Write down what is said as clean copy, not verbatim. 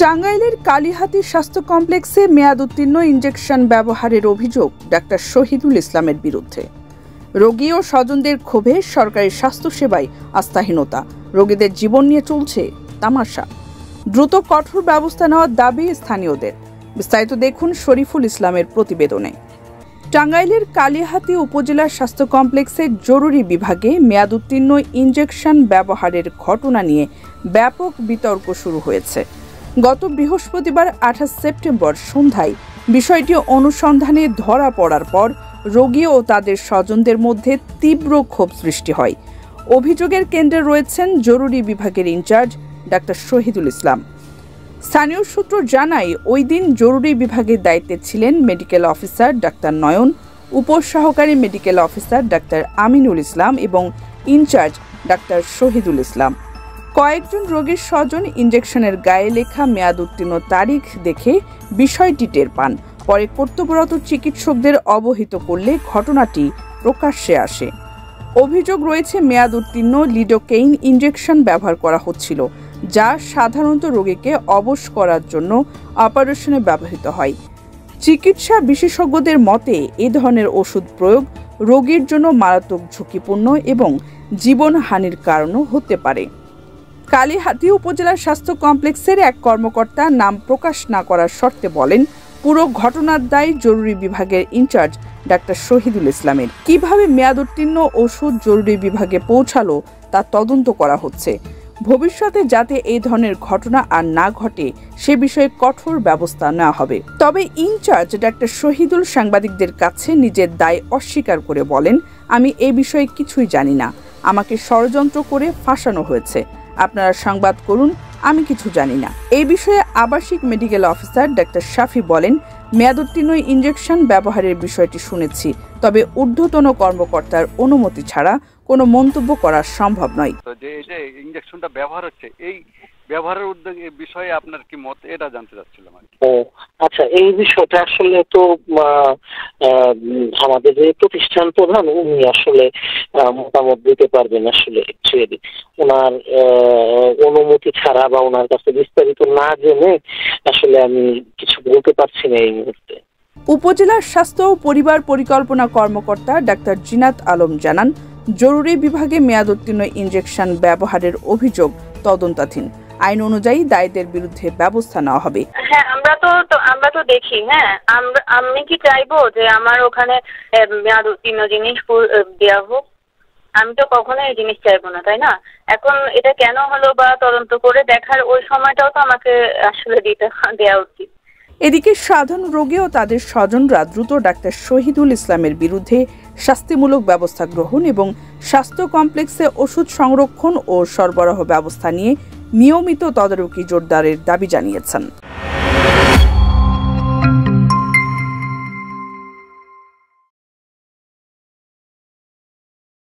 টাঙ্গাইলের কালীহাতি স্বাস্থ্য কমপ্লেক্সে মেয়াদোত্তীর্ণ ইনজেকশন ব্যবহারের অভিযোগ ডাক্তার শহীদুল ইসলামের বিরুদ্ধে। রোগী ও স্বজনদের ক্ষোভে সরকারি স্বাস্থ্যসেবায় আস্থাহীনতা, রোগীদের জীবন নিয়ে চলছে তামাশা। দ্রুত কঠোর ব্যবস্থা নেওয়ার দাবি স্থানীয়দের। বিস্তারিত দেখুন শরীফুল ইসলামের প্রতিবেদনে। টাঙ্গাইলের কালীহাতি উপজেলা স্বাস্থ্য কমপ্লেক্সের জরুরি বিভাগে মেয়াদোত্তীর্ণ ইনজেকশন ব্যবহারের ঘটনা নিয়ে ব্যাপক বিতর্ক শুরু হয়েছে। গত বৃহস্পতিবার 28 সেপ্টেম্বর সন্ধ্যায় বিষয়টি অনুসন্ধানে ধরা পড়ার পর রোগী ও তাদের স্বজনদের মধ্যে তীব্র ক্ষোভ সৃষ্টি হয়। অভিযোগের কেন্দ্রে রয়েছেন জরুরি বিভাগের ইনচার্জ ডাক্তার শহীদুল ইসলাম। স্থানীয় সূত্র জানায়, ওই দিন জরুরি বিভাগের দায়িত্বে ছিলেন মেডিকেল অফিসার ডাক্তার নয়ন, উপসহকারী medical officer doctor Aminul Islam এবং ইনচার্জ ডাক্তার শহীদুল ইসলাম। কয়েকজন রোগীর স্বজন ইনজেকশনের গায়ে লেখা মেয়াদ উত্তীর্ণ তারিখ দেখে বিষয়টি টের পান। পরে কর্তব্যরত চিকিৎসকদের অবহিত করলে ঘটনাটি প্রকাশ্যে আসে। অভিযোগ রয়েছে, মেয়াদ উত্তীর্ণ লিডোকেইন ইনজেকশন ব্যবহার করা হচ্ছিল, যা সাধারণত রোগীকে অবশ করার জন্য অপারেশনে ব্যবহৃত হয়। চিকিৎসা বিশেষজ্ঞদের মতে এ ধরনের ওষুধ প্রয়োগ রোগীর জন্য মারাত্মক ঝুঁকিপূর্ণ এবং জীবনহানির কারণও হতে পারে। কালীহাতি উপজেলা স্বাস্থ্য কমপ্লেক্সের এক কর্মকর্তা নাম প্রকাশ না করার শর্তে বলেন, পুরো ঘটনার দায় জরুরি বিভাগের ইনচার্জ ডাক্তার শহীদুল ইসলামের। কিভাবে মেয়াদোত্তীর্ণ ওষুধ জরুরি বিভাগে পৌঁছালো তা তদন্ত করা হচ্ছে। ভবিষ্যতে যাতে এই ধরনের ঘটনা আর না ঘটে সে বিষয়ে কঠোর ব্যবস্থা নেওয়া হবে। তবে ইনচার্জ ডাক্তার শহীদুল সাংবাদিকদের কাছে নিজের দায় অস্বীকার করে বলেন, আমি এই বিষয়ে কিছুই জানি না, আমাকে ষড়যন্ত্র করে ফাঁসানো হয়েছে, আপনারা সংবাদ করুন, আমি কিছু জানি না। এই বিষয়ে আবাসিক মেডিকেল অফিসার ডাক্তার শাফি বলেন, মেয়াদোত্তীর্ণ ইনজেকশন ব্যবহারের বিষয়টি শুনেছি, তবে ঊর্ধ্বতন কর্মকর্তার অনুমতি ছাড়া কোনো মন্তব্য করা সম্ভব নয়। এই যে ইনজেকশনটা ব্যবহার হচ্ছে, এই ব্যবহারের উদ্যোগে বিষয়ে আপনার কি মত, এটা জানতে চাচ্ছিলাম। আচ্ছা, এই বিষয়টা আসলে তো আমাদের যে প্রতিষ্ঠান প্রধান উনি আসলে মতামত দিতে পারবেন। আসলে ওনার অনুমতি ছাড়া বা ওনার কাছে বিস্তারিত না জেনে আসলে আমি কিছু বলতে পারছি না এই মুহূর্তে। উপজেলার স্বাস্থ্য ও পরিবার পরিকল্পনা কর্মকর্তা ডাক্তার জিনাত আলম জানান, জরুরি বিভাগে মেয়াদোত্তীর্ণ ইনজেকশন ব্যবহারের অভিযোগ তদন্তাধীন। আইন অনুযায়ী দায়ীদের বিরুদ্ধে ব্যবস্থা নেওয়া হবে। হ্যাঁ, আমরা তো দেখি। হ্যাঁ, আমি কি চাইবো যে আমার ওখানে মেয়াদ উত্তীর্ণ জিনিস দেওয়া হোক? আমি তো কখনো এই জিনিস চাইবো না, তাই না? এখন এটা কেন হলো বা তদন্ত করে দেখার ওই সময়টাও তো আমাকে আসলে দেওয়া উচিত। এদিকে সাধারণ রোগী ও তাদের স্বজনরা দ্রুত ডাক্তার শহীদুল ইসলামের বিরুদ্ধে শাস্তিমূলক ব্যবস্থা গ্রহণ এবং স্বাস্থ্য কমপ্লেক্সে ওষুধ সংরক্ষণ ও সরবরাহ ব্যবস্থা নিয়ে নিয়মিত তদারকি জোরদারের দাবি জানিয়েছেন।